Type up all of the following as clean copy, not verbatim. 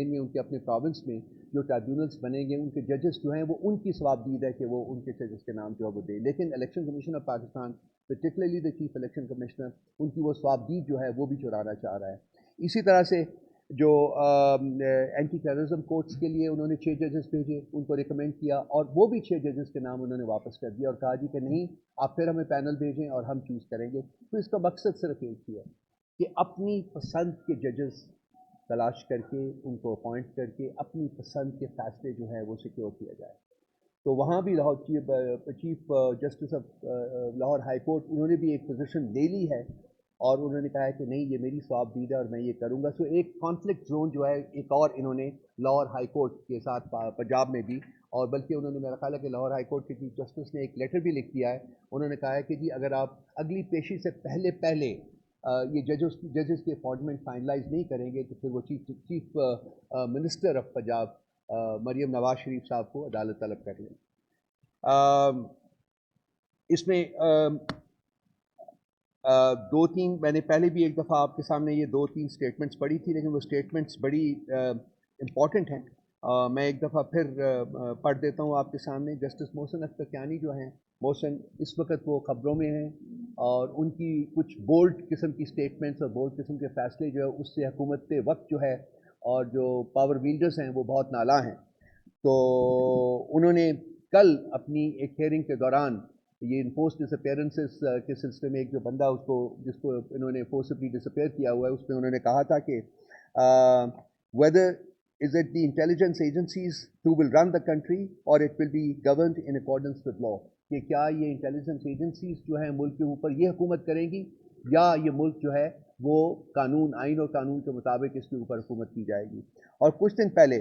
میں ان کے اپنے پروونس میں جو ٹرائبیونلس بنے گے ان کے ججز جو ہیں وہ ان کی ثوابدید ہے کہ وہ ان کے ججز کے نام جو ہے وہ دے. لیکن election commission of Pakistan particularly the chief election commissioner ان کی وہ ثوابدید جو ہے وہ بھی چرانا چاہ رہا ہے. اسی طرح سے جو اینٹی ٹیررزم کورٹس کے لیے انہوں نے 6 ججز بھیجے, ان کو ریکمینڈ کیا اور وہ بھی 6 ججز کے نام انہوں نے واپس کر دیا اور کہا جی کہ نہیں آپ پھر ہمیں پینل بھیجیں اور ہم چوز کریں گے. تو اس کا مقصد صرف ایک ہی ہے کہ اپنی پسند کے ججز تلاش کر کے ان کو اپوائنٹ کر کے اپنی پسند کے فیصلے جو ہیں وہ سیکیور کیا جائے. تو وہاں بھی Lahore chief justice of Lahore high court انہوں نے بھی ایک پوزیشن لے لی ہے اور انہوں نے کہا ہے کہ نہیں یہ میری ثوابدید ہے اور میں یہ کروں گا. سو ایک کانفلکٹ زون جو ہے ایک اور انہوں نے لاہور ہائی کورٹ کے ساتھ پنجاب میں بھی, اور بلکہ انہوں نے میرا خیال ہے کہ لاہور ہائی کورٹ کے چیف جسٹس نے ایک لیٹر بھی لکھ دیا ہے. انہوں نے کہا ہے کہ جی اگر آپ اگلی پیشی سے پہلے یہ ججز کی اپوائنٹمنٹ فائنلائز نہیں کریں گے تو پھر وہ chief minister of Punjab Maryam Nawaz Sharif صاحب کو عدالت طلب کر لیں. اس میں 2-3 میں نے پہلے بھی ایک دفعہ آپ کے سامنے یہ 2-3 اسٹیٹمنٹس پڑھی تھی, لیکن وہ اسٹیٹمنٹس بڑی امپورٹنٹ ہیں. میں ایک دفعہ پھر پڑھ دیتا ہوں آپ کے سامنے. جسٹس محسن اختر کیانی جو ہیں, محسن اس وقت وہ خبروں میں ہیں اور ان کی کچھ بولڈ قسم کی اسٹیٹمنٹس اور بولڈ قسم کے فیصلے جو ہے اس سے حکومت وقت جو ہے اور جو پاور ویلڈرز ہیں وہ بہت نالاں ہیں. تو انہوں نے کل اپنی ایک ہیئرنگ کے دوران یہ انفورس ڈس اپیئرنسز کے سلسلے میں ایک جو بندہ جس کو انہوں نے فورسبلی ڈس اپیئر کیا ہوا ہے اس پہ انہوں نے کہا تھا کہ whether is it the intelligence agencies who will run the country or it will be governed in accordance with law, کہ کیا یہ انٹیلیجنس ایجنسیز جو ہیں ملک کے اوپر یہ حکومت کریں گی یا یہ ملک جو ہے وہ قانون آئین اور قانون کے مطابق اس کے اوپر حکومت کی جائے گی. اور کچھ دن پہلے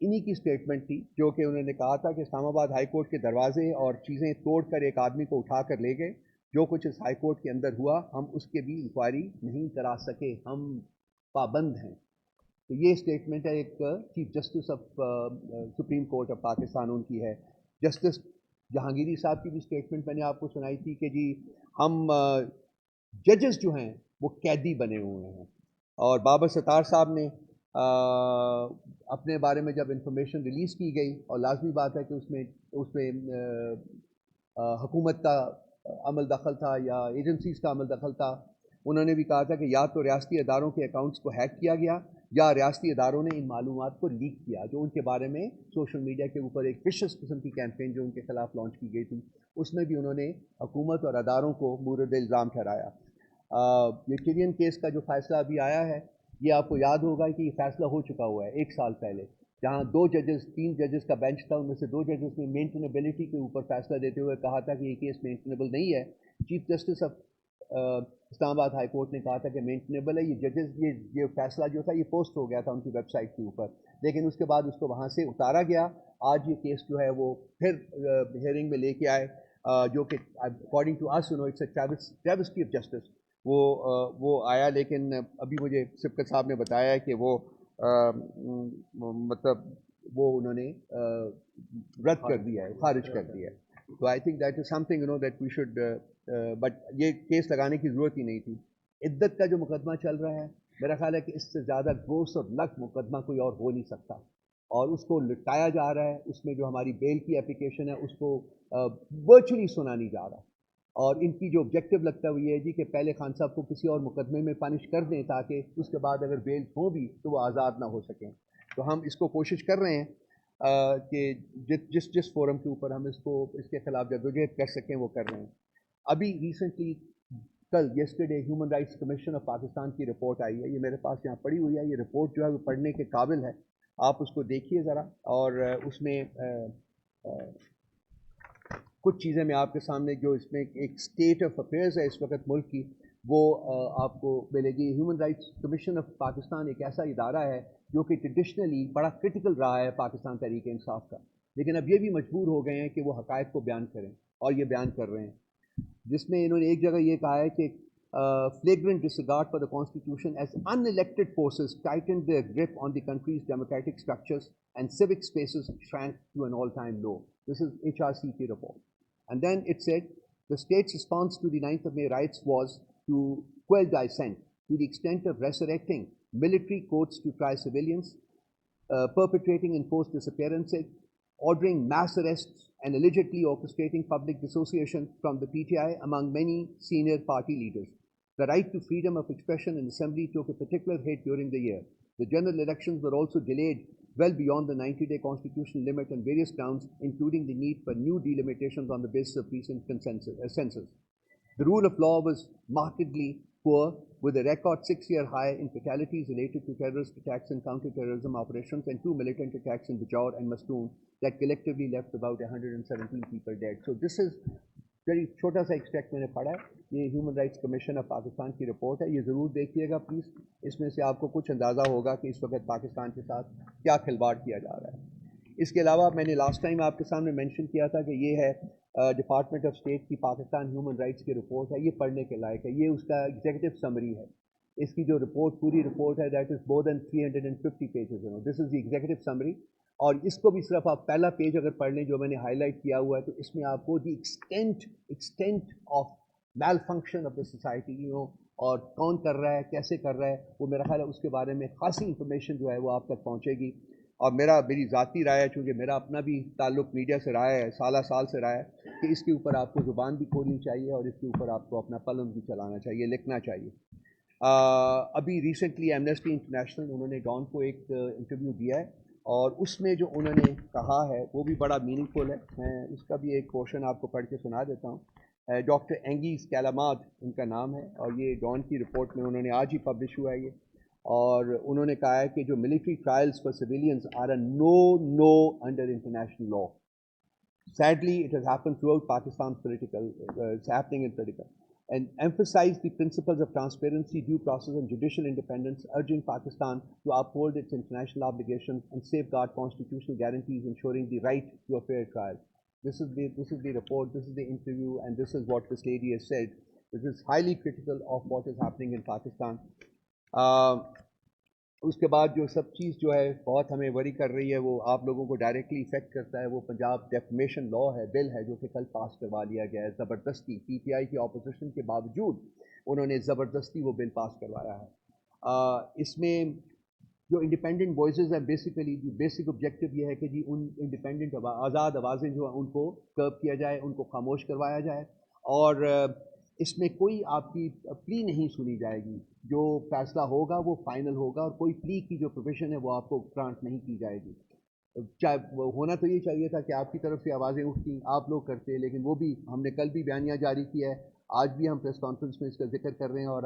انہی کی اسٹیٹمنٹ تھی جو کہ انہوں نے کہا تھا کہ اسلام آباد ہائی کورٹ کے دروازے اور چیزیں توڑ کر ایک آدمی کو اٹھا کر لے گئے. جو کچھ اس ہائی کورٹ کے اندر ہوا ہم اس کے بھی انکوائری نہیں کرا سکے, ہم پابند ہیں. تو یہ اسٹیٹمنٹ ہے ایک chief justice of supreme court of Pakistan ان کی ہے. جسٹس جہانگیری صاحب کی بھی اسٹیٹمنٹ میں نے آپ کو سنائی تھی کہ جی ہم ججز جو ہیں وہ قیدی بنے ہوئے ہیں. اور بابر ستار صاحب نے اپنے بارے میں جب انفارمیشن ریلیز کی گئی, اور لازمی بات ہے کہ اس میں حکومت کا عمل دخل تھا یا ایجنسیز کا عمل دخل تھا, انہوں نے بھی کہا تھا کہ یا تو ریاستی اداروں کے اکاؤنٹس کو ہیک کیا گیا یا ریاستی اداروں نے ان معلومات کو لیک کیا, جو ان کے بارے میں سوشل میڈیا کے اوپر ایک وشس قسم کی کیمپین جو ان کے خلاف لانچ کی گئی تھی اس میں بھی انہوں نے حکومت اور اداروں کو مورد الزام ٹھہرایا. یہ کلین کیس کا جو فیصلہ ابھی آیا ہے یہ آپ کو یاد ہوگا کہ یہ فیصلہ ہو چکا ہوا ہے 1 سال پہلے, جہاں 3 ججز کا بینچ تھا, ان میں سے 2 ججز نے مینٹینیبلٹی کے اوپر فیصلہ دیتے ہوئے کہا تھا کہ یہ کیس مینٹینیبل نہیں ہے. چیف جسٹس آف اسلام آباد ہائی کورٹ نے کہا تھا کہ مینٹینیبل ہے. یہ ججز یہ فیصلہ جو تھا یہ پوسٹ ہو گیا تھا ان کی ویب سائٹ کے اوپر, لیکن اس کے بعد اس کو وہاں سے اتارا گیا. آج یہ کیس جو ہے وہ پھر ہیئرنگ میں لے کے آئے, جو کہ according to us it's a travesty of justice وہ آیا. لیکن ابھی مجھے سبکت صاحب نے بتایا ہے کہ وہ مطلب وہ انہوں نے رد کر دیا ہے, خارج کر دیا ہے. تو I think that is something that we should, but یہ کیس لگانے کی ضرورت ہی نہیں تھی. عدت کا جو مقدمہ چل رہا ہے میرا خیال ہے کہ اس سے زیادہ گوس اور لک مقدمہ کوئی اور ہو نہیں سکتا, اور اس کو لٹایا جا رہا ہے. اس میں جو ہماری بیل کی اپلیکیشن ہے اس کو ورچولی سنا نہیں جا رہا, اور ان کی جو آبجیکٹو لگتا ہے وہ یہ ہے جی کہ پہلے خان صاحب کو کسی اور مقدمے میں پنش کر دیں تاکہ اس کے بعد اگر بیل ہوں بھی تو وہ آزاد نہ ہو سکیں. تو ہم اس کو کوشش کر رہے ہیں کہ جس فورم کے اوپر ہم اس کے خلاف جدوجہد کر سکیں وہ کر رہے ہیں. ابھی ریسنٹلی کل yesterday human rights commission of Pakistan کی رپورٹ آئی ہے, یہ میرے پاس یہاں پڑھی ہوئی ہے. یہ رپورٹ جو ہے وہ پڑھنے کے قابل ہے, آپ اس کو دیکھیے ذرا, اور اس میں کچھ چیزیں میں آپ کے سامنے جو اس میں ایک اسٹیٹ آف افیئرز ہے اس وقت ملک کی وہ آپ کو ملے گی. Human rights commission of Pakistan ایک ایسا ادارہ ہے جو کہ ٹریڈیشنلی بڑا کرٹیکل رہا ہے پاکستان تحریک انصاف کا, لیکن اب یہ بھی مجبور ہو گئے ہیں کہ وہ حقائق کو بیان کریں, اور یہ بیان کر رہے ہیں. جس میں انہوں نے ایک جگہ یہ کہا ہے کہ flagrant disregard for the constitution as unelected forces tightened their grip on the country's democratic structures and civic spaces shrank to an all-time low. This is HRCT report. And then it said the state's response to the 9th of May riots was to quell dissent to the extent of resurrecting military courts to try civilians, perpetrating enforced disappearances, ordering mass arrests, and allegedly orchestrating public dissociation from the PTI among many senior party leaders. The right to freedom of expression and assembly took a particular hit during the year. The general elections were also delayed well beyond the 90-day constitutional limit on various grounds, including the need for new delimitations on the basis of recent census. The rule of law was markedly poor, with a record 6-year high in fatalities related to terrorist attacks and counter-terrorism operations, and 2 militant attacks in Bajaur and Mastoon that collectively left about 117 people dead. So this is very چھوٹا سا extract میں نے پڑھا ہے. یہ human rights commission of Pakistan کی report ہے. یہ ضرور دیکھیے گا پلیز. اس میں سے آپ کو کچھ اندازہ ہوگا کہ اس وقت پاکستان کے ساتھ کیا کھلواڑ کیا جا رہا ہے. اس کے علاوہ میں نے لاسٹ ٹائم آپ کے سامنے مینشن کیا تھا کہ یہ ہے ڈپارٹمنٹ آف اسٹیٹ کی پاکستان ہیومن رائٹس کی رپورٹ ہے. یہ پڑھنے کے لائق ہے. یہ اس کا ایگزیکٹو سمری ہے. اس کی جو رپورٹ پوری رپورٹ ہے that is more than 350 pages. This is the executive summary. اور اس کو بھی صرف آپ پہلا پیج اگر پڑھ لیں جو میں نے ہائی لائٹ کیا ہوا ہے تو اس میں آپ کو the extent of malfunction of the society اور کون کر رہا ہے, کیسے کر رہا ہے, وہ میرا خیال ہے اس کے بارے میں خاصی انفارمیشن جو ہے وہ آپ تک پہنچے گی. اور میری ذاتی رائے ہے, چونکہ میرا اپنا بھی تعلق میڈیا سے رہا ہے, سال سے رہا ہے, کہ اس کے اوپر آپ کو زبان بھی کھولنی چاہیے اور اس کے اوپر آپ کو اپنا قلم بھی چلانا چاہیے, لکھنا چاہیے. ابھی ریسنٹلی ایمنسٹی انٹرنیشنل انہوں نے ڈان کو ایک انٹرویو دیا ہے اور اس میں جو انہوں نے کہا ہے وہ بھی بڑا میننگ فل ہے. میں اس کا بھی ایک پورشن آپ کو پڑھ کے سنا دیتا ہوں. ڈاکٹر اینگیز کیلاماد ان کا نام ہے اور یہ ڈان کی رپورٹ میں انہوں نے آج ہی پبلش ہوا ہے یہ. اور انہوں نے کہا ہے کہ جو military trials for civilians are a no under international law. Sadly, it has happened throughout Pakistan's it's happening in political. And emphasize the principles of transparency, due process, and judicial independence, urging Pakistan to uphold its international obligations and safeguard constitutional guarantees, ensuring the right to a fair trial. This is the report, this is the interview, and this is what this lady has said. This is highly critical of what is happening in Pakistan. اس کے بعد جو سب چیز جو ہے بہت ہمیں وری کر رہی ہے, وہ آپ لوگوں کو ڈائریکٹلی افیکٹ کرتا ہے, وہ پنجاب ڈیفمیشن لا ہے, بل ہے, جو کہ کل پاس کروا لیا گیا ہے زبردستی. پی ٹی آئی کی اپوزیشن کے باوجود انہوں نے زبردستی وہ بل پاس کروایا ہے. اس میں جو انڈیپینڈنٹ وائسز ہیں بیسیکلی بیسک آبجیکٹو یہ ہے کہ جی ان انڈیپینڈنٹ آزاد آوازیں جو ہیں ان کو کرب کیا جائے, ان کو خاموش کروایا جائے, اور اس میں کوئی آپ کی پلی نہیں سنی جائے گی. جو فیصلہ ہوگا وہ فائنل ہوگا, اور کوئی پلی کی جو پروویژن ہے وہ آپ کو گرانٹ نہیں کی جائے گی. چاہے ہونا تو یہ چاہیے تھا کہ آپ کی طرف سے آوازیں اٹھتی, آپ لوگ کرتے, لیکن وہ بھی ہم نے کل بھی بیانیہ جاری کیا ہے, آج بھی ہم پریس کانفرنس میں اس کا ذکر کر رہے ہیں, اور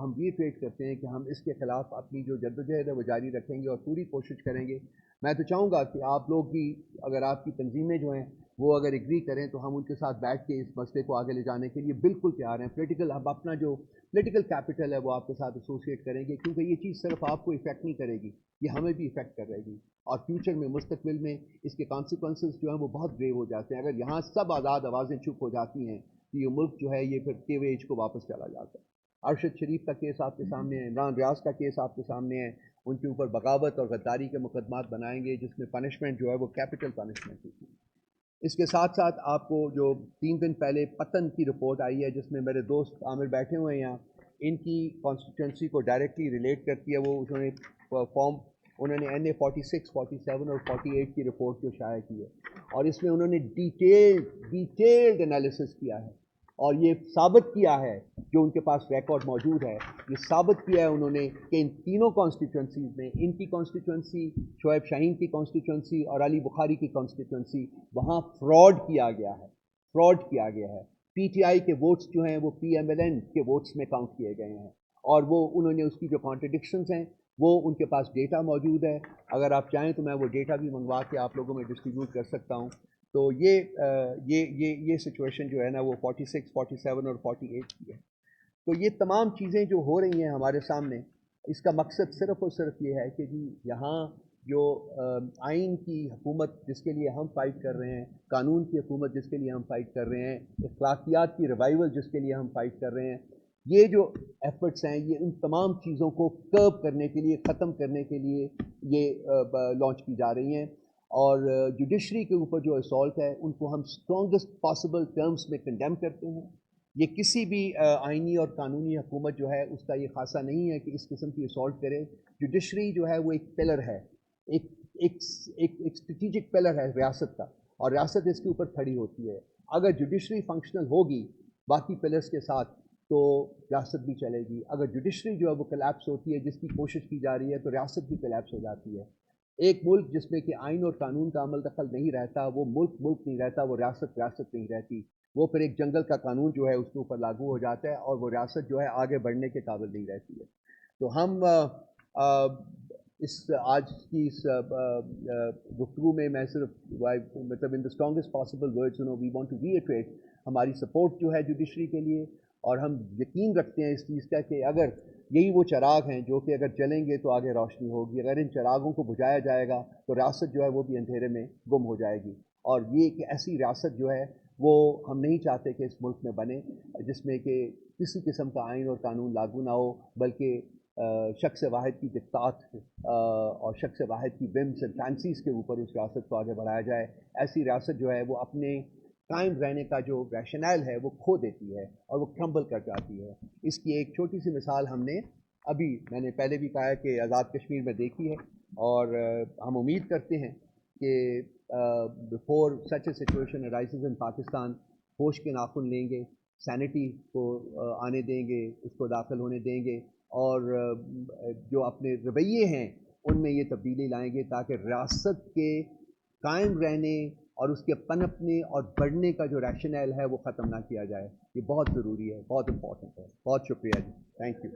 ہم ریٹریٹ کرتے ہیں کہ ہم اس کے خلاف اپنی جو جدوجہد ہے وہ جاری رکھیں گے اور پوری کوشش کریں گے. میں تو چاہوں گا کہ آپ لوگ بھی, اگر آپ کی تنظیمیں جو ہیں وہ اگر ایگری کریں تو ہم ان کے ساتھ بیٹھ کے اس مسئلے کو آگے لے جانے کے لیے بالکل تیار ہیں. پولیٹیکل اب اپنا جو پولیٹیکل کیپٹل ہے وہ آپ کے ساتھ ایسوسیٹ کریں گے, کیونکہ یہ چیز صرف آپ کو افیکٹ نہیں کرے گی, یہ ہمیں بھی افیکٹ کر رہے گی, اور فیوچر میں مستقبل میں اس کے کانسیکوینسز جو ہیں وہ بہت گریو ہو جاتے ہیں. اگر یہاں سب آزاد آوازیں چپ ہو جاتی ہیں تو یہ ملک جو ہے یہ پھر کے ایج کو واپس چلا جاتا ہے. ارشد شریف کا کیس آپ کے سامنے ہے, عمران ریاض کا کیس آپ کے سامنے ہے, ان کے اوپر بغاوت اور غداری کے مقدمات بنائیں گے جس میں پنشمنٹ جو ہے وہ کیپٹل پنشمنٹ ہوتی ہے. اس کے ساتھ ساتھ آپ کو جو 3 دن پہلے پتن کی رپورٹ آئی ہے, جس میں میرے دوست عامر بیٹھے ہوئے ہیں یہاں, ان کی کانسٹیٹوئنسی کو ڈائریکٹلی ریلیٹ کرتی ہے. وہ انہوں نے این اے 46, 47 اور 48 کی رپورٹ جو شائع کی ہے, اور اس میں انہوں نے ڈیٹیلڈ انالیسس کیا ہے, اور یہ ثابت کیا ہے, جو ان کے پاس ریکارڈ موجود ہے, یہ ثابت کیا ہے انہوں نے کہ ان تینوں کانسٹیٹوئنسیز میں, ان کی کانسٹیٹوئنسی, شعیب شاہین کی کانسٹیٹوئنسی اور علی بخاری کی کانسٹیٹوئنسی, وہاں فراڈ کیا گیا ہے. پی ٹی آئی کے ووٹس جو ہیں وہ پی ایم ایل این کے ووٹس میں کاؤنٹ کیے گئے ہیں, اور وہ انہوں نے اس کی جو کانٹرڈکشنز ہیں وہ ان کے پاس ڈیٹا موجود ہے. اگر آپ چاہیں تو میں وہ ڈیٹا بھی منگوا کے آپ لوگوں میں ڈسٹریبیوٹ کر سکتا ہوں. تو یہ سچویشن جو ہے نا وہ 46, 47 اور 48 کی ہے. تو یہ تمام چیزیں جو ہو رہی ہیں ہمارے سامنے, اس کا مقصد صرف اور صرف یہ ہے کہ جی یہاں جو آئین کی حکومت جس کے لیے ہم فائٹ کر رہے ہیں, قانون کی حکومت جس کے لیے ہم فائٹ کر رہے ہیں, اخلاقیات کی ریوائول جس کے لیے ہم فائٹ کر رہے ہیں, یہ جو ایفرٹس ہیں یہ ان تمام چیزوں کو کرب کرنے کے لیے, ختم کرنے کے لیے یہ لانچ کی جا رہی ہیں. اور جوڈیشری کے اوپر جو اسالٹ ہے ان کو ہم اسٹرانگسٹ پاسبل ٹرمز میں کنڈیم کرتے ہیں. یہ کسی بھی آئینی اور قانونی حکومت جو ہے اس کا یہ خاصہ نہیں ہے کہ اس قسم کی اسالٹ کرے. جوڈیشری جو ہے وہ ایک پلر ہے, ایک ایک ایک اسٹریٹجک پلر ہے ریاست کا، اور ریاست اس کے اوپر کھڑی ہوتی ہے. اگر جوڈیشری فنکشنل ہوگی باقی پلرس کے ساتھ تو ریاست بھی چلے گی. اگر جوڈیشری جو ہے وہ کلیپس ہوتی ہے، جس کی کوشش کی جا رہی ہے، تو ریاست بھی کلیپس ہو جاتی ہے. ایک ملک جس میں کہ آئین اور قانون کا عمل دخل نہیں رہتا، وہ ملک نہیں رہتا، وہ ریاست نہیں رہتی. وہ پھر ایک جنگل کا قانون جو ہے اس کے اوپر لاگو ہو جاتا ہے، اور وہ ریاست جو ہے آگے بڑھنے کے قابل نہیں رہتی ہے. تو ہم اس آج کی اس گفتگو میں صرف مطلب in the strongest possible words we want to reiterate ہماری سپورٹ جو ہے جوڈیشری کے لیے، اور ہم یقین رکھتے ہیں اس چیز کا کہ اگر یہی وہ چراغ ہیں جو کہ اگر چلیں گے تو آگے روشنی ہوگی. اگر ان چراغوں کو بجھایا جائے گا تو ریاست جو ہے وہ بھی اندھیرے میں گم ہو جائے گی. اور یہ کہ ایسی ریاست جو ہے وہ ہم نہیں چاہتے کہ اس ملک میں بنے جس میں کہ کسی قسم کا آئین اور قانون لاگو نہ ہو، بلکہ شخص واحد کی دقات اور شخص واحد کی ومس اینڈ فینسیز کے اوپر اس ریاست کو آگے بڑھایا جائے. ایسی ریاست جو ہے وہ اپنے قائم رہنے کا جو ریشنل ہے وہ کھو دیتی ہے اور وہ کرمبل کر جاتی ہے. اس کی ایک چھوٹی سی مثال ہم نے ابھی، میں نے پہلے بھی کہا ہے کہ آزاد کشمیر میں دیکھی ہے، اور ہم امید کرتے ہیں کہ before such a situation arises in Pakistan ہوش کے ناخن لیں گے، سینٹی کو آنے دیں گے، اس کو داخل ہونے دیں گے، اور جو اپنے رویے ہیں ان میں یہ تبدیلی لائیں گے تاکہ ریاست کے قائم رہنے اور اس کے پنپنے اور بڑھنے کا جو ریشنل ہے وہ ختم نہ کیا جائے. یہ بہت ضروری ہے، بہت امپورٹنٹ ہے. بہت شکریہ جی، تھینک یو.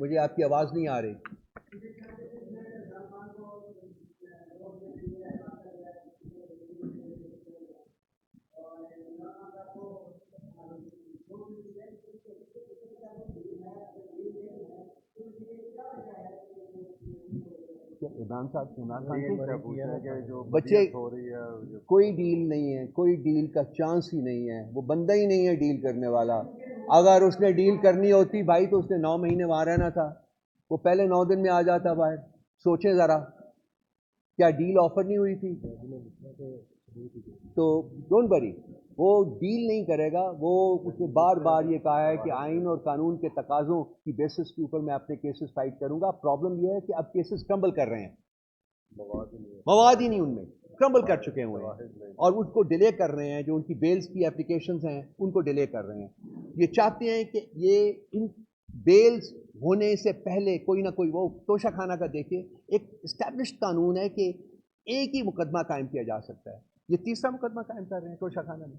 مجھے آپ کی آواز نہیں آ رہی. عمران صاحب بچے کوئی ڈیل نہیں ہے، کوئی ڈیل کا چانس ہی نہیں ہے. وہ بندہ ہی نہیں ہے ڈیل کرنے والا. اگر اس نے ڈیل کرنی ہوتی بھائی تو اس نے 9 مہینے وہاں رہنا تھا. وہ پہلے 9 دن میں آ جاتا باہر. سوچیں ذرا، کیا ڈیل آفر نہیں ہوئی تھی؟ تو ڈونٹ وری، وہ ڈیل نہیں کرے گا. وہ اس نے بار بار یہ کہا ہے کہ آئین اور قانون کے تقاضوں کی بیسس کے اوپر میں اپنے کیسز فائٹ کروں گا. پرابلم یہ ہے کہ اب کیسز کرمبل کر رہے ہیں، مواد ہی نہیں ان میں، کرمبل کر چکے ہوئے ہیں، اور اس کو ڈیلے کر رہے ہیں. جو ان کی بیلز کی اپلیکیشنز ہیں ان کو ڈیلے کر رہے ہیں. یہ چاہتے ہیں کہ یہ ان بیلز ہونے سے پہلے کوئی نہ کوئی، وہ توشہ خانہ کا دیکھیے، ایک اسٹیبلشڈ قانون ہے کہ ایک ہی مقدمہ قائم کیا جا سکتا ہے. یہ تیسرا مقدمہ قائم کر رہے ہیں توشہ خانہ میں.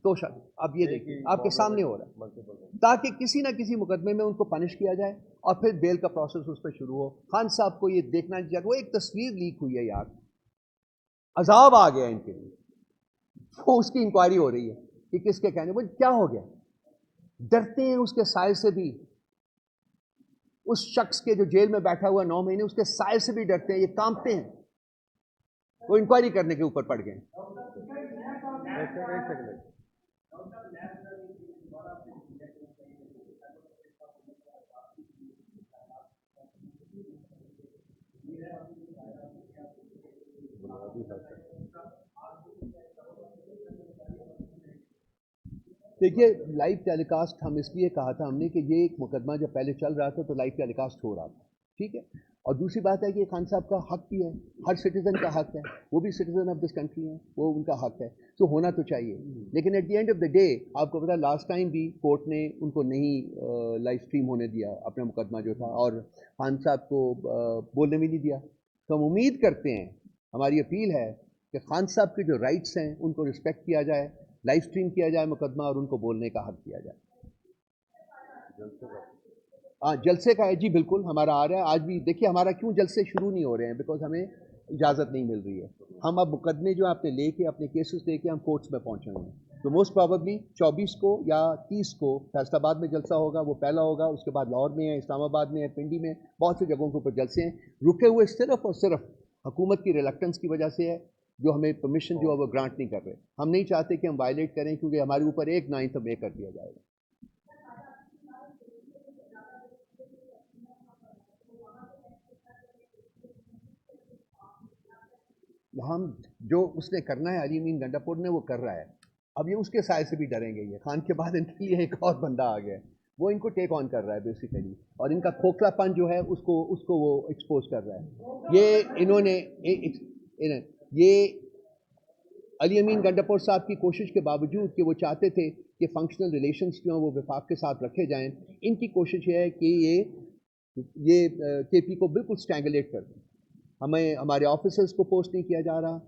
توشہ اب یہ دیکھیے آپ کے سامنے ہو رہا ہے، تاکہ کسی نہ کسی مقدمے میں ان کو پنش کیا جائے اور پھر بیل کا پروسیس اس پہ شروع ہو. خان صاحب کو یہ دیکھنا چاہیے. وہ ایک تصویر لیک ہوئی ہے یار، عذاب آ گیا ان کے لیے. وہ اس کی انکوائری ہو رہی ہے کہ کس کے کہنے، وہ کیا ہو گیا؟ ڈرتے ہیں اس کے سائے سے بھی. اس شخص کے جو جیل میں بیٹھا ہوا 9 مہینے، اس کے سائے سے بھی ڈرتے ہیں. یہ کانپتے ہیں. وہ انکوائری کرنے کے اوپر پڑ گئے. دیکھیے لائیو ٹیلی کاسٹ ہم اس لیے کہا تھا ہم نے کہ یہ ایک مقدمہ جب پہلے چل رہا تھا تو لائیو ٹیلی کاسٹ ہو رہا تھا، ٹھیک ہے. اور دوسری بات ہے کہ خان صاحب کا حق بھی ہے، ہر سٹیزن کا حق ہے، وہ بھی سٹیزن آف دس کنٹری ہیں، وہ ان کا حق ہے، تو ہونا تو چاہیے. لیکن at the end of the day آپ کو پتا لاسٹ ٹائم بھی کورٹ نے ان کو نہیں لائیو اسٹریم ہونے دیا اپنا مقدمہ جو تھا، اور خان صاحب کو بولنے بھی نہیں دیا. تو ہم امید کرتے ہیں، ہماری اپیل ہے کہ خان صاحب کے جو رائٹس ہیں ان کو رسپیکٹ کیا جائے، لائیو اسٹریم کیا جائے مقدمہ، اور ان کو بولنے کا حق دیا جائے. ہاں جلسے کا ہے جی، بالکل ہمارا آ رہا ہے. آج بھی دیکھیے ہمارا کیوں جلسے شروع نہیں ہو رہے ہیں، بیکاز ہمیں اجازت نہیں مل رہی ہے. ہم اب مقدمے جو آپ نے لے کے اپنے کیسز لے کے ہم کورٹس میں پہنچے ہوئے ہیں. تو موسٹ پرابیبلی 24 کو یا 30 کو فیصل آباد میں جلسہ ہوگا، وہ پہلا ہوگا. اس کے بعد لاہور میں ہے، اسلام آباد میں ہے، پنڈی میں، بہت سی جگہوں کے اوپر جلسے ہیں. رکے ہوئے صرف اور صرف حکومت کی ریلکٹنس کی وجہ سے ہے، جو ہمیں پرمیشن جو ہے وہ گرانٹ نہیں کر رہے. ہم نہیں چاہتے کہ ہم وائلیٹ کریں، کیونکہ ہمارے اوپر 1/9 اب کر دیا جائے گا. ہم جو اس نے کرنا ہے علی امین گنڈا پور نے وہ کر رہا ہے. اب یہ اس کے سائے سے بھی ڈریں گے. یہ خان کے بعد ان کے لیے ایک اور بندہ آ گیا ہے. وہ ان کو ٹیک آن کر رہا ہے بیسیکلی، اور ان کا کھوکھلا پن جو ہے اس کو وہ ایکسپوز کر رہا ہے. یہ انہوں نے یہ علی امین گنڈاپور صاحب کی کوشش کے باوجود کہ وہ چاہتے تھے کہ فنکشنل ریلیشنز جو ہیں وہ وفاق کے ساتھ رکھے جائیں، ان کی کوشش یہ ہے کہ یہ کے پی کو بالکل اسٹینگولیٹ کر دیں. ہمیں ہمارے آفیسرز کو پوسٹ نہیں کیا جا رہا،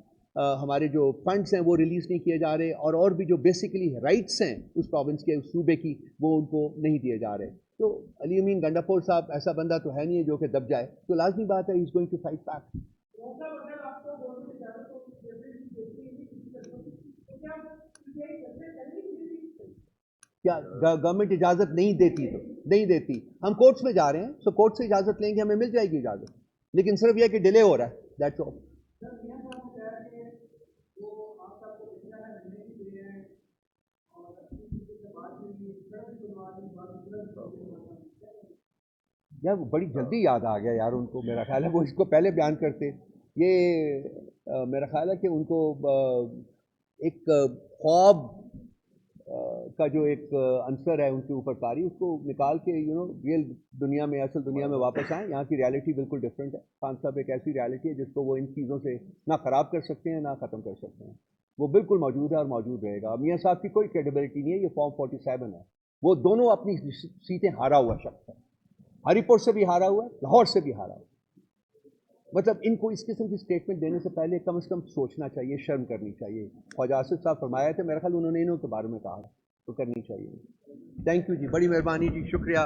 ہمارے جو فنڈز ہیں وہ ریلیز نہیں کیے جا رہے، اور بھی جو بیسیکلی رائٹس ہیں اس پروونس کے، اس صوبے کی، وہ ان کو نہیں دیے جا رہے. تو علی امین گنڈاپور صاحب ایسا بندہ تو ہے نہیں ہے جو کہ دب جائے، تو لازمی بات ہے he is going to fight back. کیا گورنمنٹ اجازت نہیں دیتی؟ تو نہیں دیتی، ہم کورٹس میں جا رہے ہیں، سو کورٹ سے اجازت لیں گے، ہمیں مل جائے گی اجازت، لیکن صرف یہ کہ ڈیلے ہو رہا ہے، دیٹس آل. یار بڑی جلدی یاد آ گیا یار ان کو، میرا خیال ہے وہ اس کو پہلے بیان کرتے. یہ میرا خیال ہے کہ ان کو ایک خواب کا جو ایک عنصر ہے ان کے اوپر طاری، اس کو نکال کے ریئل دنیا میں، اصل دنیا میں واپس آئیں. یہاں کی ریالٹی بالکل ڈفرینٹ ہے. خان صاحب ایک ایسی ریالٹی ہے جس کو وہ ان چیزوں سے نہ خراب کر سکتے ہیں نہ ختم کر سکتے ہیں. وہ بالکل موجود ہے اور موجود رہے گا. میاں صاحب کی کوئی کریڈیبلٹی نہیں ہے. یہ فارم 47 ہے. وہ دونوں اپنی سیٹیں ہارا ہوا شخص ہے. ہری پور سے بھی ہارا ہوا ہے، لاہور سے بھی ہارا ہوا ہے. مطلب ان کو اس قسم کی اسٹیٹمنٹ دینے سے پہلے کم از کم سوچنا چاہیے، شرم کرنی چاہیے. خواجہ آصف صاحب فرمایا تھے، میرا خیال انہوں نے انہوں کے بارے میں کہا تو کرنی چاہیے. تھینک یو جی، بڑی مہربانی جی، شکریہ.